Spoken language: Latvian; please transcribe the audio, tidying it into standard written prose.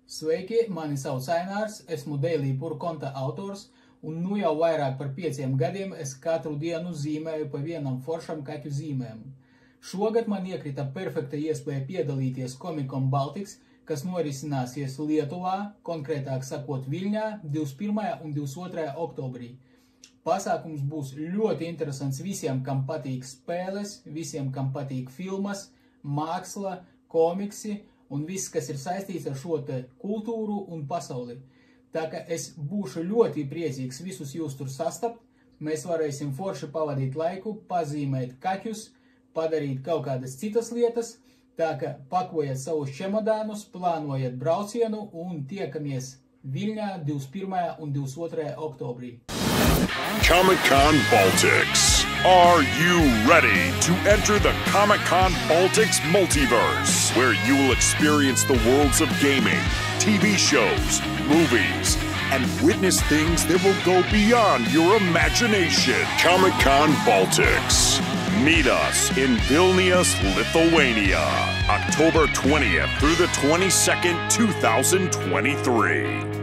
Sveiki, mani sauc Ainārs, esmu Daily Pur konta autors, un nu jau vairāk par 5 gadiem es katru dienu zīmēju pa vienam foršam kaķu zīmējumu. Šogad man iekrita perfekta iespēja piedalīties Comic-Con Baltics, kas norisināsies Lietuvā, konkrētāk sakot Viļņā, 21. un 22. oktobrī. Pasākums būs ļoti interesants visiem, kam patīk spēles, visiem, kam patīk filmas, māksla, komiksi un viss, kas ir saistīts ar šo te kultūru un pasauli. Tā ka es būšu ļoti priecīgs visus jūs tur sastapt, mēs varēsim forši pavadīt laiku, pazīmēt kaķus, padarīt kaut kādas citas lietas, tā ka pakojiet savus čemodānus, plānojiet braucienu un tiekamies Viļņā 21. un 22. oktobrī. Comic-Con Baltics. Are you ready to enter the Comic-Con Baltics multiverse, where you will experience the worlds of gaming, TV shows, movies, and witness things that will go beyond your imagination? Comic-Con Baltics. Meet us in Vilnius, Lithuania, October 20th through the 22nd, 2023.